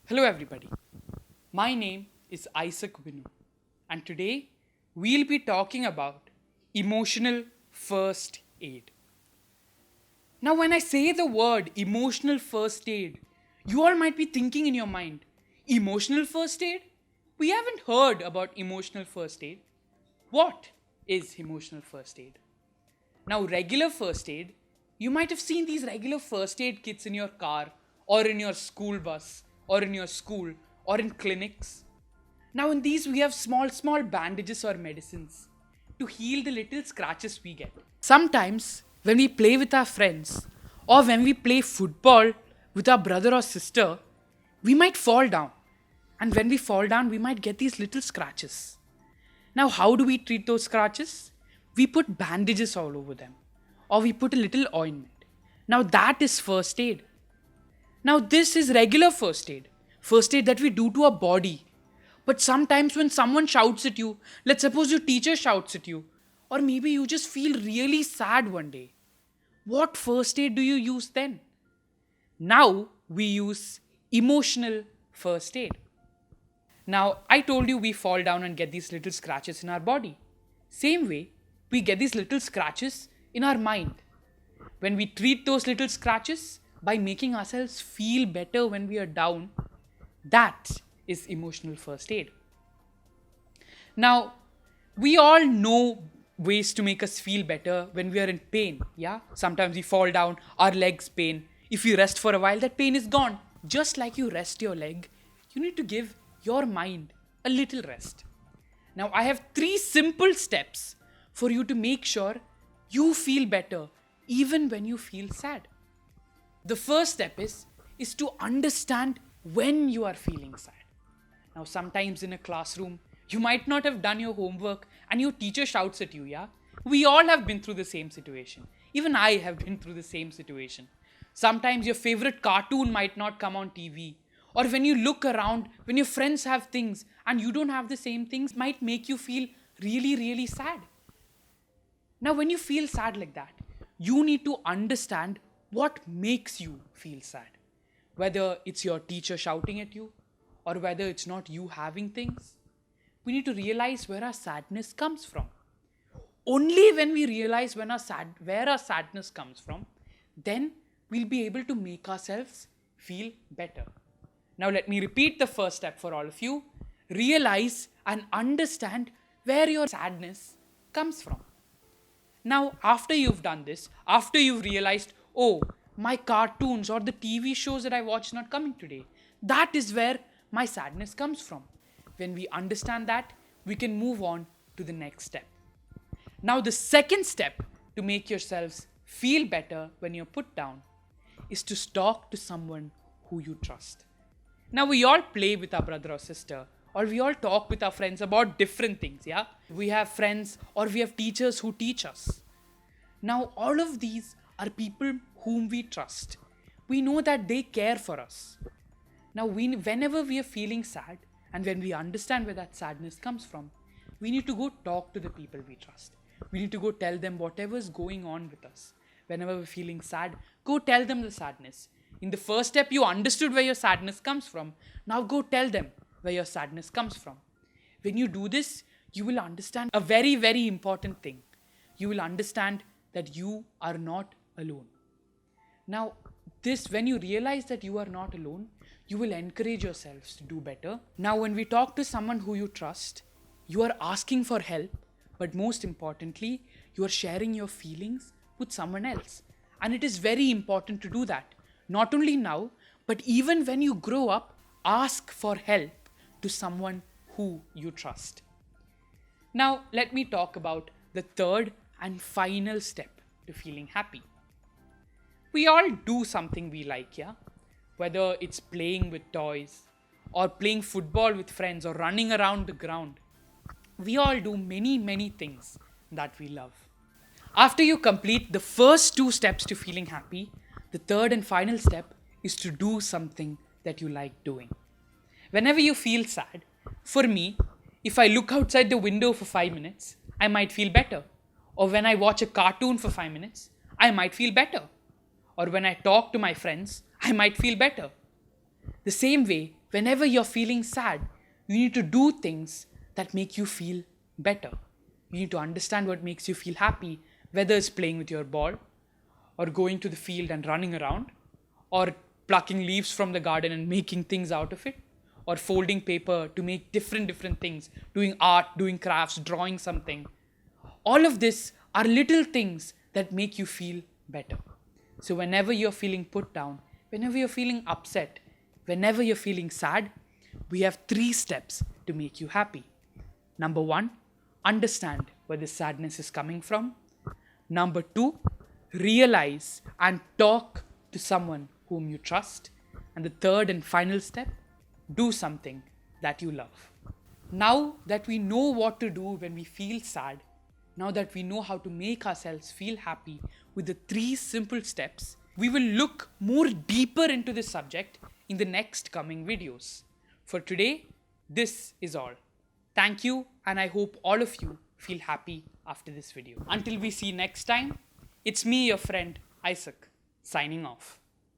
Hello everybody, my name is Isaac and today we'll be talking about emotional first aid. Now when I say the word emotional first aid, you all might be thinking in your mind, emotional first aid? We haven't heard about emotional first aid. What is emotional first aid? Now regular first aid, you might have seen these regular first aid kits in your car or in your school bus or in your school or in clinics. Now, in these, we have small bandages or medicines to heal the little scratches we get. Sometimes, when we play with our friends or when we play football with our brother or sister, we might fall down. And when we fall down, we might get these little scratches. Now, how do we treat those scratches? We put bandages all over them, or we put a little ointment. Now, that is first aid. Now, this is regular first aid that we do to our body. But sometimes, when someone shouts at you, let's suppose your teacher shouts at you, or maybe you just feel really sad one day, what first aid do you use then? Now, we use emotional first aid. Now, I told you we fall down and get these little scratches in our body. Same way, we get these little scratches in our mind. When we treat those little scratches by making ourselves feel better when we are down, that is emotional first aid. Now, we all know ways to make us feel better when we are in pain. Yeah? Sometimes we fall down, our legs pain. If you rest for a while, that pain is gone. Just like you rest your leg, you need to give your mind a little rest. Now, I have 3 simple steps for you to make sure you feel better even when you feel sad. The first step is to understand when you are feeling sad. Now, sometimes in a classroom, you might not have done your homework and your teacher shouts at you, yeah? We all have been through the same situation. Even I have been through the same situation. Sometimes your favorite cartoon might not come on TV. Or when you look around, when your friends have things and you don't have the same things, might make you feel really sad. Now, when you feel sad like that, you need to understand what makes you feel sad. Whether it's your teacher shouting at you, or whether it's not you having things. We need to realize where our sadness comes from. Only when we realize where our sadness comes from, then we'll be able to make ourselves feel better. Now let me repeat the first step for all of you. Realize and understand where your sadness comes from. Now, after you've done this, after you've realized, oh, my cartoons or the TV shows that I watch not coming today, that is where my sadness comes from. When we understand that, we can move on to the next step. Now, the second step to make yourselves feel better when you're put down is to talk to someone who you trust. Now, we all play with our brother or sister, or we all talk with our friends about different things, yeah? We have friends or we have teachers who teach us. Now, all of these are people whom we trust. We know that they care for us. Now, whenever we are feeling sad, and when we understand where that sadness comes from, we need to go talk to the people we trust. We need to go tell them whatever is going on with us. Whenever we're feeling sad, go tell them the sadness. In the first step, you understood where your sadness comes from. Now go tell them where your sadness comes from. When you do this, you will understand a very important thing. You will understand that you are not alone. Now, when you realize that you are not alone, you will encourage yourselves to do better. Now, when we talk to someone who you trust, you are asking for help, but most importantly, you are sharing your feelings with someone else. And it is very important to do that. Not only now, but even when you grow up, ask for help to someone who you trust. Now, let me talk about the third and final step to feeling happy. We all do something we like, yeah? Whether it's playing with toys, or playing football with friends, or running around the ground. We all do many things that we love. After you complete the first 2 steps to feeling happy, the third and final step is to do something that you like doing. Whenever you feel sad, for me, if I look outside the window for 5 minutes, I might feel better. Or when I watch a cartoon for 5 minutes, I might feel better. Or when I talk to my friends, I might feel better. The same way, whenever you're feeling sad, you need to do things that make you feel better. You need to understand what makes you feel happy, whether it's playing with your ball, or going to the field and running around, or plucking leaves from the garden and making things out of it, or folding paper to make different things, doing art, doing crafts, drawing something. All of this are little things that make you feel better. So whenever you're feeling put down, whenever you're feeling upset, whenever you're feeling sad, we have 3 steps to make you happy. Number 1, understand where the sadness is coming from. Number 2, realize and talk to someone whom you trust. And the third and final step, do something that you love. Now that we know what to do when we feel sad, now that we know how to make ourselves feel happy with the 3 simple steps, we will look more deeper into this subject in the next coming videos. For today, this is all. Thank you, and I hope all of you feel happy after this video. Until we see next time, it's me, your friend, Isaac, signing off.